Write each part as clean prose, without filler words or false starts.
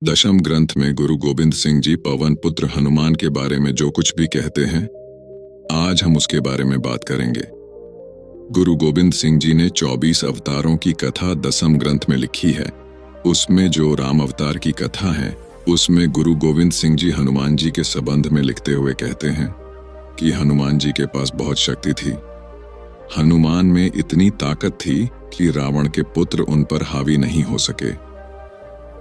दशम ग्रंथ में गुरु गोविंद सिंह जी पवन पुत्र हनुमान के बारे में जो कुछ भी कहते हैं, आज हम उसके बारे में बात करेंगे। गुरु गोविंद सिंह जी ने 24 अवतारों की कथा दशम ग्रंथ में लिखी है। उसमें जो राम अवतार की कथा है, उसमें गुरु गोविंद सिंह जी हनुमान जी के संबंध में लिखते हुए कहते हैं कि हनुमान जी के पास बहुत शक्ति थी। हनुमान में इतनी ताकत थी कि रावण के पुत्र उन पर हावी नहीं हो सके।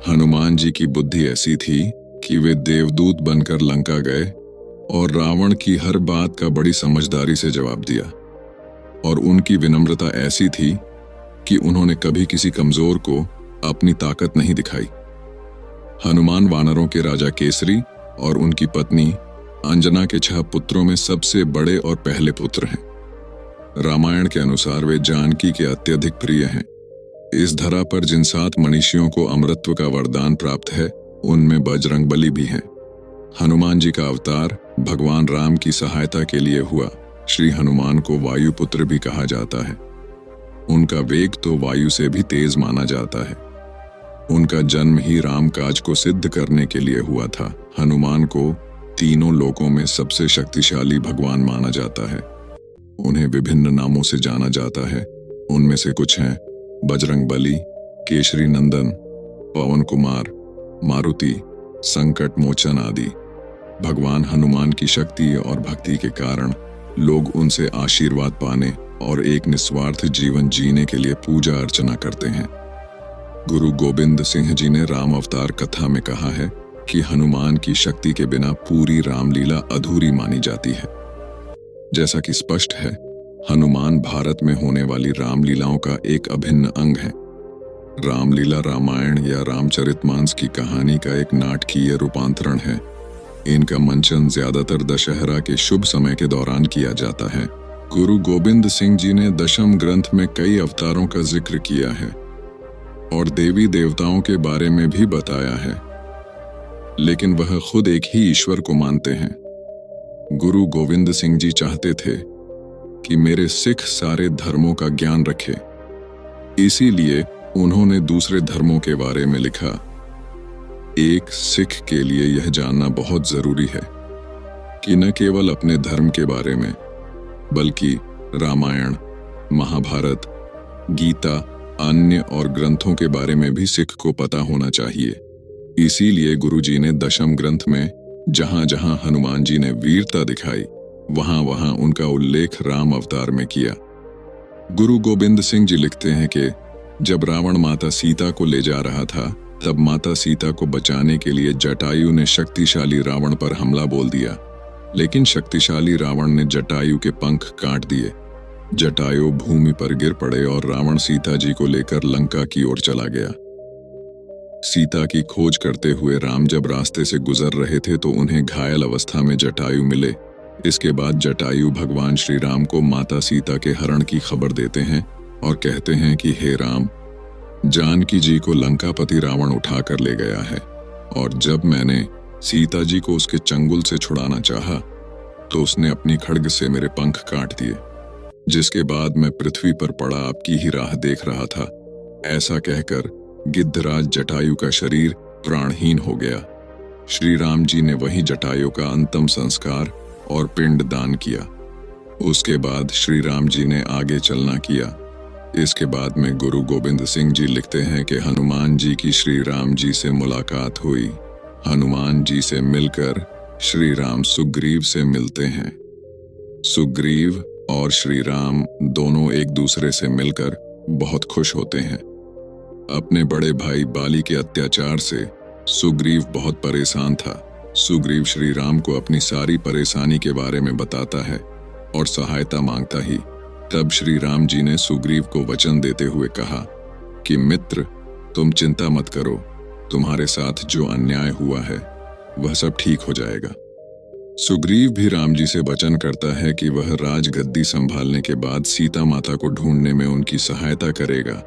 हनुमान जी की बुद्धि ऐसी थी कि वे देवदूत बनकर लंका गए और रावण की हर बात का बड़ी समझदारी से जवाब दिया। और उनकी विनम्रता ऐसी थी कि उन्होंने कभी किसी कमजोर को अपनी ताकत नहीं दिखाई। हनुमान वानरों के राजा केसरी और उनकी पत्नी अंजना के 6 पुत्रों में सबसे बड़े और पहले पुत्र हैं। रामायण के अनुसार वे जानकी के अत्यधिक प्रिय हैं। इस धरा पर जिन 7 मनीषियों को अमरत्व का वरदान प्राप्त है, उनमें बजरंगबली भी हैं। हनुमान जी का अवतार भगवान राम की सहायता के लिए हुआ। श्री हनुमान को वायुपुत्र भी कहा जाता है। उनका वेग तो वायु से भी तेज माना जाता है। उनका जन्म ही राम काज को सिद्ध करने के लिए हुआ था। हनुमान को तीनों लोकों में सबसे शक्तिशाली भगवान माना जाता है। उन्हें विभिन्न नामों से जाना जाता है। उनमें से कुछ हैं बजरंगबली, केशरी नंदन, पवन कुमार, मारुति, संकट मोचन आदि। भगवान हनुमान की शक्ति और भक्ति के कारण लोग उनसे आशीर्वाद पाने और एक निस्वार्थ जीवन जीने के लिए पूजा अर्चना करते हैं। गुरु गोविंद सिंह जी ने राम अवतार कथा में कहा है कि हनुमान की शक्ति के बिना पूरी रामलीला अधूरी मानी जाती है। जैसा कि स्पष्ट है, हनुमान भारत में होने वाली रामलीलाओं का एक अभिन्न अंग है। रामलीला रामायण या रामचरितमानस की कहानी का एक नाटकीय रूपांतरण है। इनका मंचन ज्यादातर दशहरा के शुभ समय के दौरान किया जाता है। गुरु गोविंद सिंह जी ने दशम ग्रंथ में कई अवतारों का जिक्र किया है और देवी देवताओं के बारे में भी बताया है, लेकिन वह खुद एक ही ईश्वर को मानते हैं। गुरु गोविंद सिंह जी चाहते थे कि मेरे सिख सारे धर्मों का ज्ञान रखे, इसीलिए उन्होंने दूसरे धर्मों के बारे में लिखा। एक सिख के लिए यह जानना बहुत जरूरी है कि न केवल अपने धर्म के बारे में, बल्कि रामायण, महाभारत, गीता, अन्य और ग्रंथों के बारे में भी सिख को पता होना चाहिए। इसीलिए गुरुजी ने दशम ग्रंथ में जहां जहां हनुमान जी ने वीरता दिखाई, वहां वहां उनका उल्लेख राम अवतार में किया। गुरु गोविंद सिंह जी लिखते हैं कि जब रावण माता सीता को ले जा रहा था, तब माता सीता को बचाने के लिए जटायु ने शक्तिशाली रावण पर हमला बोल दिया, लेकिन शक्तिशाली रावण ने जटायु के पंख काट दिए। जटायु भूमि पर गिर पड़े और रावण सीता जी को लेकर लंका की ओर चला गया। सीता की खोज करते हुए राम जब रास्ते से गुजर रहे थे तो उन्हें घायल अवस्था में जटायु मिले। इसके बाद जटायु भगवान श्री राम को माता सीता के हरण की खबर देते हैं और कहते हैं कि हे राम, जानकी जी को लंकापति रावण उठा कर ले गया है, और जब मैंने सीता जी को उसके चंगुल से छुड़ाना चाहा तो उसने अपनी खड्ग से मेरे पंख काट दिए, जिसके बाद मैं पृथ्वी पर पड़ा आपकी ही राह देख रहा था। ऐसा कहकर गिद्धराज जटायु का शरीर प्राणहीन हो गया। श्री राम जी ने वही जटायु का अंतिम संस्कार और पिंड दान किया। उसके बाद श्री राम जी ने आगे चलना किया। इसके बाद में गुरु गोविंद सिंह जी लिखते हैं कि हनुमान जी की श्री राम जी से मुलाकात हुई। हनुमान जी से मिलकर श्री राम सुग्रीव से मिलते हैं। सुग्रीव और श्री राम दोनों एक दूसरे से मिलकर बहुत खुश होते हैं। अपने बड़े भाई बाली के अत्याचार से सुग्रीव बहुत परेशान था। सुग्रीव श्री राम को अपनी सारी परेशानी के बारे में बताता है और सहायता मांगता ही तब श्री राम जी ने सुग्रीव को वचन देते हुए कहा कि मित्र, तुम चिंता मत करो, तुम्हारे साथ जो अन्याय हुआ है वह सब ठीक हो जाएगा। सुग्रीव भी राम जी से वचन करता है कि वह राजगद्दी संभालने के बाद सीता माता को ढूंढने में उनकी सहायता करेगा।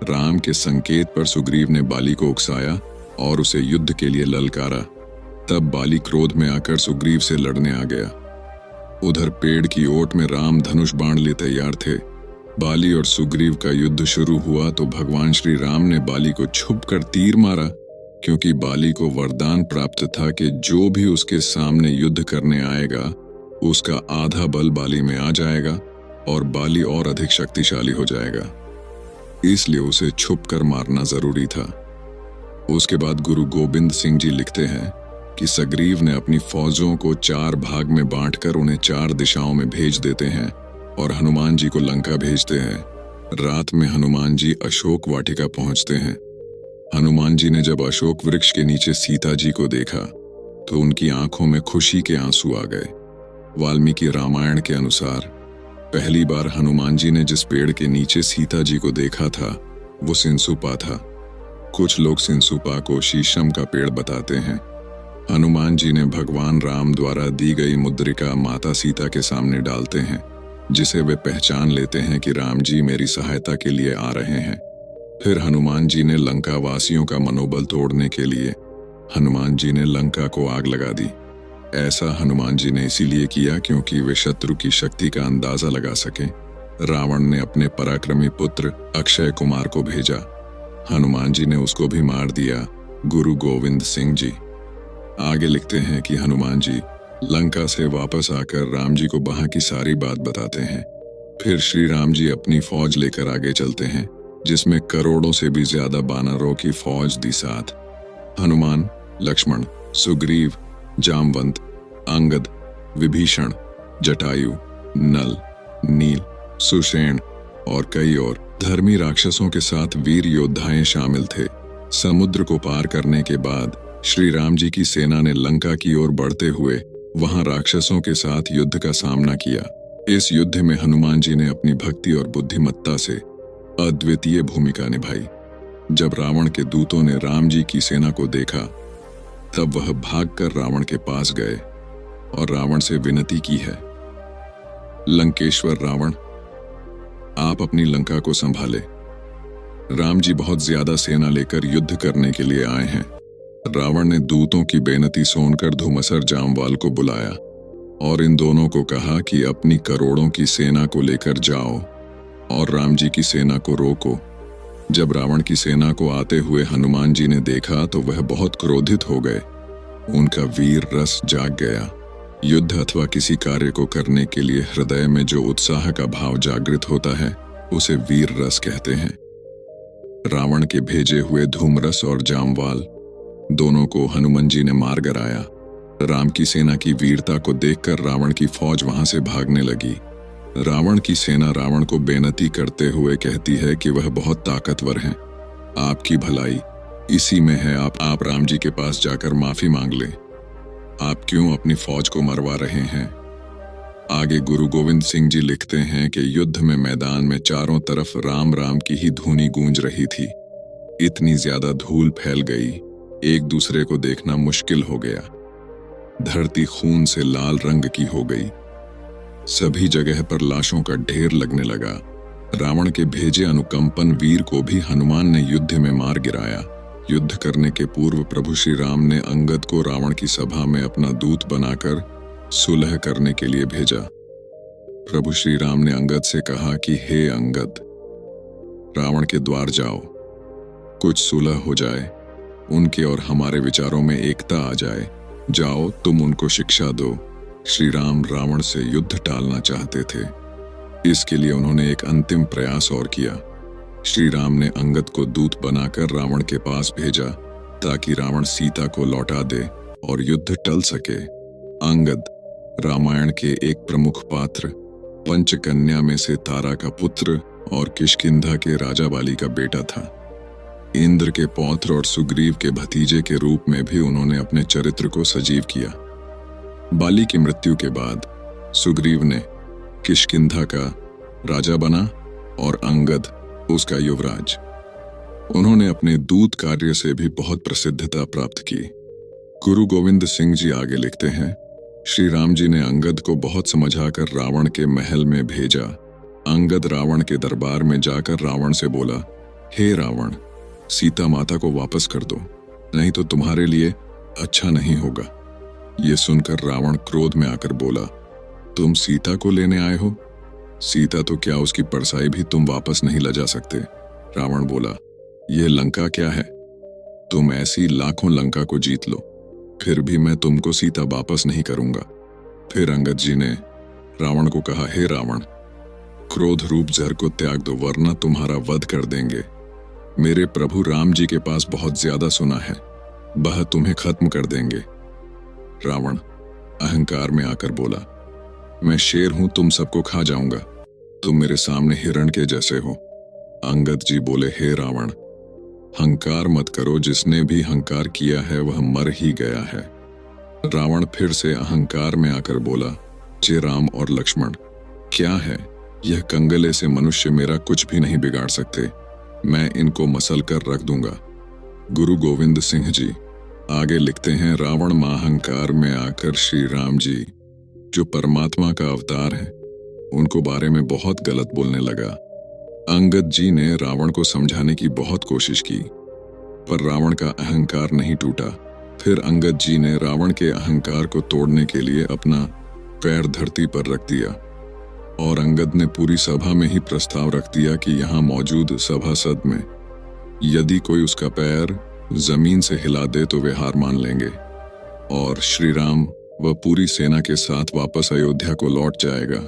राम के संकेत पर सुग्रीव ने बाली को उकसाया और उसे युद्ध के लिए ललकारा। तब बाली क्रोध में आकर सुग्रीव से लड़ने आ गया। उधर पेड़ की ओट में राम धनुष बाण लिए तैयार थे। बाली और सुग्रीव का युद्ध शुरू हुआ तो भगवान श्री राम ने बाली को छुप कर तीर मारा, क्योंकि बाली को वरदान प्राप्त था कि जो भी उसके सामने युद्ध करने आएगा उसका आधा बल बाली में आ जाएगा और बाली और अधिक शक्तिशाली हो जाएगा। इसलिए उसे छुप कर मारना जरूरी था। उसके बाद गुरु गोबिंद सिंह जी लिखते हैं कि सग्रीव ने अपनी फौजों को 4 भाग में बांटकर उन्हें 4 दिशाओं में भेज देते हैं और हनुमान जी को लंका भेजते हैं। रात में हनुमान जी अशोक वाटिका पहुंचते हैं। हनुमान जी ने जब अशोक वृक्ष के नीचे सीता जी को देखा तो उनकी आंखों में खुशी के आंसू आ गए। वाल्मीकि रामायण के अनुसार पहली बार हनुमान जी ने जिस पेड़ के नीचे सीता जी को देखा था वो सिंसुपा था। कुछ लोग सिंसुपा को शीशम का पेड़ बताते हैं। हनुमान जी ने भगवान राम द्वारा दी गई मुद्रिका माता सीता के सामने डालते हैं, जिसे वे पहचान लेते हैं कि राम जी मेरी सहायता के लिए आ रहे हैं। फिर हनुमान जी ने लंका वासियों का मनोबल तोड़ने के लिए हनुमान जी ने लंका को आग लगा दी। ऐसा हनुमान जी ने इसीलिए किया क्योंकि वे शत्रु की शक्ति का अंदाजा लगा सकें। रावण ने अपने पराक्रमी पुत्र अक्षय कुमार को भेजा। हनुमान जी ने उसको भी मार दिया। गुरु गोविंद सिंह जी आगे लिखते हैं कि हनुमान जी लंका से वापस आकर राम जी को वहां की सारी बात बताते हैं। फिर श्री राम जी अपनी फौज लेकर आगे चलते हैं, जिसमें करोड़ों से भी ज्यादा बानरों की फौज दी साथ। हनुमान, लक्ष्मण, सुग्रीव, जामवंत, अंगद, विभीषण, जटायु, नल, नील, सुषेण और कई और धर्मी राक्षसों के साथ वीर योद्धाएं शामिल थे। समुद्र को पार करने के बाद श्री राम जी की सेना ने लंका की ओर बढ़ते हुए वहां राक्षसों के साथ युद्ध का सामना किया। इस युद्ध में हनुमान जी ने अपनी भक्ति और बुद्धिमत्ता से अद्वितीय भूमिका निभाई। जब रावण के दूतों ने राम जी की सेना को देखा तब वह भागकर रावण के पास गए और रावण से विनती की है, लंकेश्वर रावण, आप अपनी लंका को संभाले। राम जी बहुत ज्यादा सेना लेकर युद्ध करने के लिए आए हैं। रावण ने दूतों की बेनती सुनकर धुमसर जामवाल को बुलाया और इन दोनों को कहा कि अपनी करोड़ों की सेना को लेकर जाओ और राम जी की सेना को रोको। जब रावण की सेना को आते हुए हनुमान जी ने देखा तो वह बहुत क्रोधित हो गए। उनका वीर रस जाग गया। युद्ध अथवा किसी कार्य को करने के लिए हृदय में जो उत्साह का भाव जागृत होता है उसे वीर रस कहते हैं। रावण के भेजे हुए धूमरस और जामवाल दोनों को हनुमान जी ने मार गिराया। राम की सेना की वीरता को देखकर रावण की फौज वहां से भागने लगी। रावण की सेना रावण को बेनती करते हुए कहती है कि वह बहुत ताकतवर हैं। आपकी भलाई इसी में है, आप राम जी के पास जाकर माफी मांग लें। आप क्यों अपनी फौज को मरवा रहे हैं? आगे गुरु गोविंद सिंह जी लिखते हैं कि युद्ध में मैदान में चारों तरफ राम राम की ही धुनी गूंज रही थी। इतनी ज्यादा धूल फैल गई, एक दूसरे को देखना मुश्किल हो गया। धरती खून से लाल रंग की हो गई। सभी जगह पर लाशों का ढेर लगने लगा। रावण के भेजे अनुकंपन वीर को भी हनुमान ने युद्ध में मार गिराया। युद्ध करने के पूर्व प्रभु श्री राम ने अंगद को रावण की सभा में अपना दूत बनाकर सुलह करने के लिए भेजा। प्रभु श्री राम ने अंगद से कहा कि हे अंगद, रावण के द्वार जाओ, कुछ सुलह हो जाए, उनके और हमारे विचारों में एकता आ जाए। जाओ, तुम उनको शिक्षा दो। श्री राम रावण से युद्ध टालना चाहते थे, इसके लिए उन्होंने एक अंतिम प्रयास और किया। श्री राम ने अंगद को दूत बनाकर रावण के पास भेजा ताकि रावण सीता को लौटा दे और युद्ध टल सके। अंगद रामायण के एक प्रमुख पात्र, पंचकन्या में से तारा का पुत्र और किष्किंधा के राजा बाली का बेटा था। इंद्र के पौत्र और सुग्रीव के भतीजे के रूप में भी उन्होंने अपने चरित्र को सजीव किया। बाली की मृत्यु के बाद सुग्रीव ने किष्किंधा का राजा बना और अंगद उसका युवराज। उन्होंने अपने दूत कार्य से भी बहुत प्रसिद्धता प्राप्त की। गुरु गोविंद सिंह जी आगे लिखते हैं, श्री राम जी ने अंगद को बहुत समझाकर रावण के महल में भेजा। अंगद रावण के दरबार में जाकर रावण से बोला, हे रावण, सीता माता को वापस कर दो, नहीं तो तुम्हारे लिए अच्छा नहीं होगा। ये सुनकर रावण क्रोध में आकर बोला, तुम सीता को लेने आए हो? सीता तो क्या, उसकी परछाई भी तुम वापस नहीं ला जा सकते। रावण बोला, ये लंका क्या है? तुम ऐसी लाखों लंका को जीत लो, फिर भी मैं तुमको सीता वापस नहीं करूंगा। फिर अंगद जी ने रावण को कहा, हे रावण, क्रोध रूप जहर को त्याग दो, वरना तुम्हारा वध कर देंगे। मेरे प्रभु राम जी के पास बहुत ज्यादा सोना है, वह तुम्हें खत्म कर देंगे। रावण अहंकार में आकर बोला, मैं शेर हूं, तुम सबको खा जाऊंगा, तुम मेरे सामने हिरण के जैसे हो। अंगद जी बोले, हे रावण, हंकार मत करो, जिसने भी हंकार किया है वह मर ही गया है। रावण फिर से अहंकार में आकर बोला, जे राम और लक्ष्मण, क्या है यह कंगले से मनुष्य मेरा कुछ भी नहीं बिगाड़ सकते, मैं इनको मसल कर रख दूंगा। गुरु गोविंद सिंह जी आगे लिखते हैं, रावण महाअहंकार में आकर श्री राम जी जो परमात्मा का अवतार है उनको बारे में बहुत गलत बोलने लगा। अंगद जी ने रावण को समझाने की बहुत कोशिश की, पर रावण का अहंकार नहीं टूटा। फिर अंगद जी ने रावण के अहंकार को तोड़ने के लिए अपना पैर धरती पर रख दिया और अंगद ने पूरी सभा में ही प्रस्ताव रख दिया कि यहाँ मौजूद सभासद में यदि कोई उसका पैर जमीन से हिला दे तो वे हार मान लेंगे और श्री राम व पूरी सेना के साथ वापस अयोध्या को लौट जाएगा।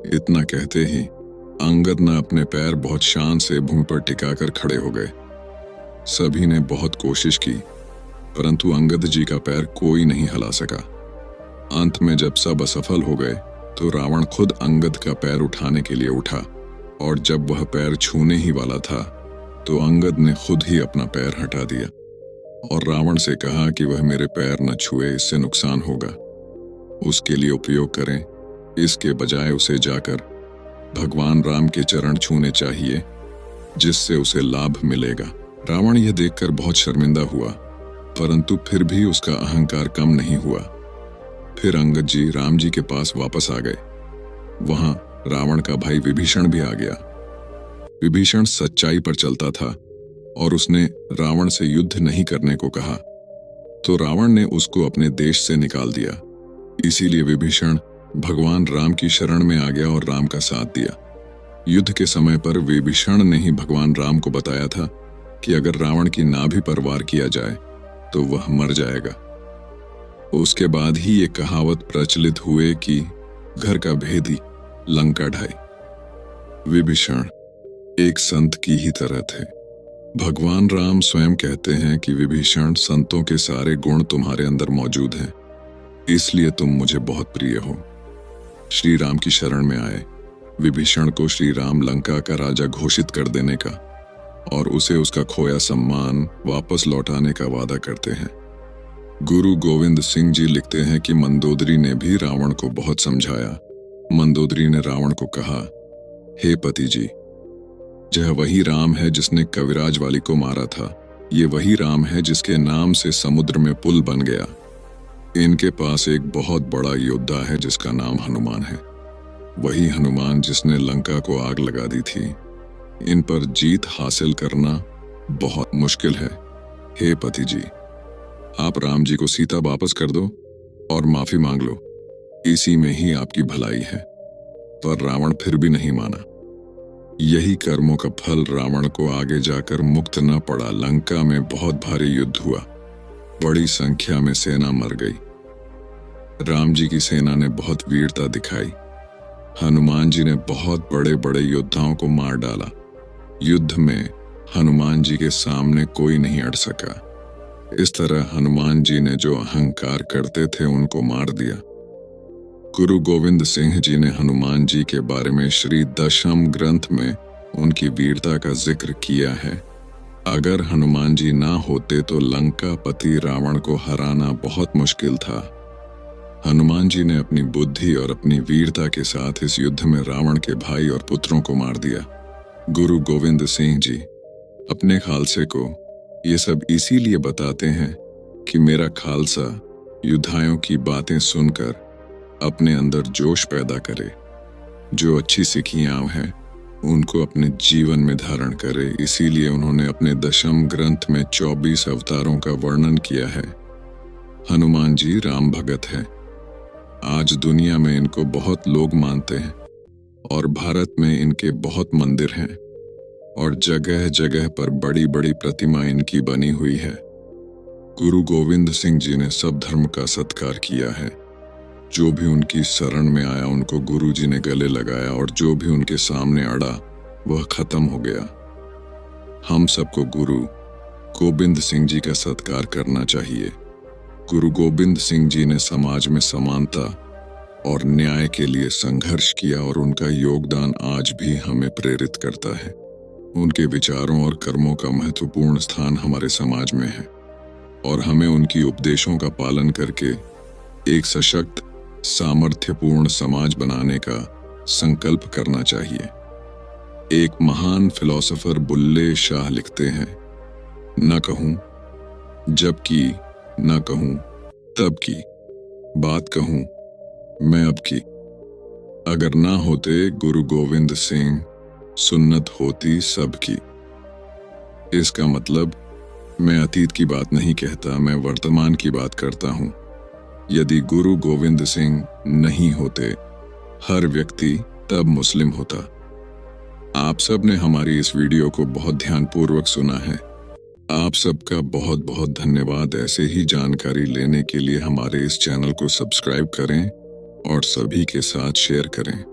इतना कहते ही अंगद ने अपने पैर बहुत शान से भूमि पर टिकाकर खड़े हो गए। सभी ने बहुत कोशिश की, परंतु अंगद जी का पैर कोई नहीं हिला सका। अंत में जब सब असफल हो गए तो रावण खुद अंगद का पैर उठाने के लिए उठा और जब वह पैर छूने ही वाला था तो अंगद ने खुद ही अपना पैर हटा दिया और रावण से कहा कि वह मेरे पैर न छुए, इससे नुकसान होगा, उसके लिए उपयोग करें, इसके बजाय उसे जाकर भगवान राम के चरण छूने चाहिए, जिससे उसे लाभ मिलेगा। रावण यह देखकर बहुत शर्मिंदा हुआ, परंतु फिर भी उसका अहंकार कम नहीं हुआ। फिर अंगद जी राम जी के पास वापस आ गए। वहां रावण का भाई विभीषण भी आ गया। विभीषण सच्चाई पर चलता था और उसने रावण से युद्ध नहीं करने को कहा, तो रावण ने उसको अपने देश से निकाल दिया। इसीलिए विभीषण भगवान राम की शरण में आ गया और राम का साथ दिया। युद्ध के समय पर विभीषण ने ही भगवान राम को बताया था कि अगर रावण की नाभि पर वार किया जाए तो वह मर जाएगा। उसके बाद ही ये कहावत प्रचलित हुए कि घर का भेदी लंका ढाई। विभीषण एक संत की ही तरह थे। भगवान राम स्वयं कहते हैं कि विभीषण, संतों के सारे गुण तुम्हारे अंदर मौजूद हैं, इसलिए तुम मुझे बहुत प्रिय हो। श्री राम की शरण में आए विभीषण को श्री राम लंका का राजा घोषित कर देने का और उसे उसका खोया सम्मान वापस लौटाने का वादा करते हैं। गुरु गोविंद सिंह जी लिखते हैं कि मंदोदरी ने भी रावण को बहुत समझाया। मंदोदरी ने रावण को कहा, हे पति जी, यह वही राम है जिसने कविराज वाली को मारा था, ये वही राम है जिसके नाम से समुद्र में पुल बन गया। इनके पास एक बहुत बड़ा योद्धा है जिसका नाम हनुमान है, वही हनुमान जिसने लंका को आग लगा दी थी। इन पर जीत हासिल करना बहुत मुश्किल है। हे पति जी, आप राम जी को सीता वापस कर दो और माफी मांग लो, इसी में ही आपकी भलाई है। पर रावण फिर भी नहीं माना। यही कर्मों का फल रावण को आगे जाकर मुक्त न पड़ा। लंका में बहुत भारी युद्ध हुआ, बड़ी संख्या में सेना मर गई। राम जी की सेना ने बहुत वीरता दिखाई। हनुमान जी ने बहुत बड़े बड़े योद्धाओं को मार डाला। युद्ध में हनुमान जी के सामने कोई नहीं अड़ सका। इस तरह हनुमान जी ने जो अहंकार करते थे उनको मार दिया। गुरु गोविंद सिंह जी ने हनुमान जी के बारे में श्री दशम ग्रंथ में उनकी वीरता का जिक्र किया है। अगर हनुमान जी ना होते तो लंकापति रावण को हराना बहुत मुश्किल था। हनुमान जी ने अपनी बुद्धि और अपनी वीरता के साथ इस युद्ध में रावण के भाई और पुत्रों को मार दिया। गुरु गोविंद सिंह जी अपने खालसे को ये सब इसीलिए बताते हैं कि मेरा खालसा युद्धायों की बातें सुनकर अपने अंदर जोश पैदा करे, जो अच्छी सिखियां हैं उनको अपने जीवन में धारण करे। इसीलिए उन्होंने अपने दशम ग्रंथ में 24 अवतारों का वर्णन किया है। हनुमान जी राम भगत हैं। आज दुनिया में इनको बहुत लोग मानते हैं और भारत में इनके बहुत मंदिर हैं और जगह जगह पर बड़ी बड़ी प्रतिमा इनकी बनी हुई है। गुरु गोविंद सिंह जी ने सब धर्म का सत्कार किया है। जो भी उनकी शरण में आया उनको गुरु जी ने गले लगाया और जो भी उनके सामने अड़ा वह खत्म हो गया। हम सबको गुरु गोविंद सिंह जी का सत्कार करना चाहिए। गुरु गोविंद सिंह जी ने समाज में समानता और न्याय के लिए संघर्ष किया और उनका योगदान आज भी हमें प्रेरित करता है। उनके विचारों और कर्मों का महत्वपूर्ण स्थान हमारे समाज में है और हमें उनकी उपदेशों का पालन करके एक सशक्त, सामर्थ्यपूर्ण समाज बनाने का संकल्प करना चाहिए। एक महान फिलोसोफर बुल्ले शाह लिखते हैं, न कहूं जबकि, न कहूं तब की, बात कहूं मैं अब की। अगर ना होते गुरु गोविंद सिंह, सुन्नत होती सबकी। इसका मतलब मैं अतीत की बात नहीं कहता, मैं वर्तमान की बात करता हूं। यदि गुरु गोविंद सिंह नहीं होते, हर व्यक्ति तब मुस्लिम होता। आप सब ने हमारी इस वीडियो को बहुत ध्यानपूर्वक सुना है। आप सबका बहुत बहुत धन्यवाद। ऐसे ही जानकारी लेने के लिए हमारे इस चैनल को सब्सक्राइब करें और सभी के साथ शेयर करें।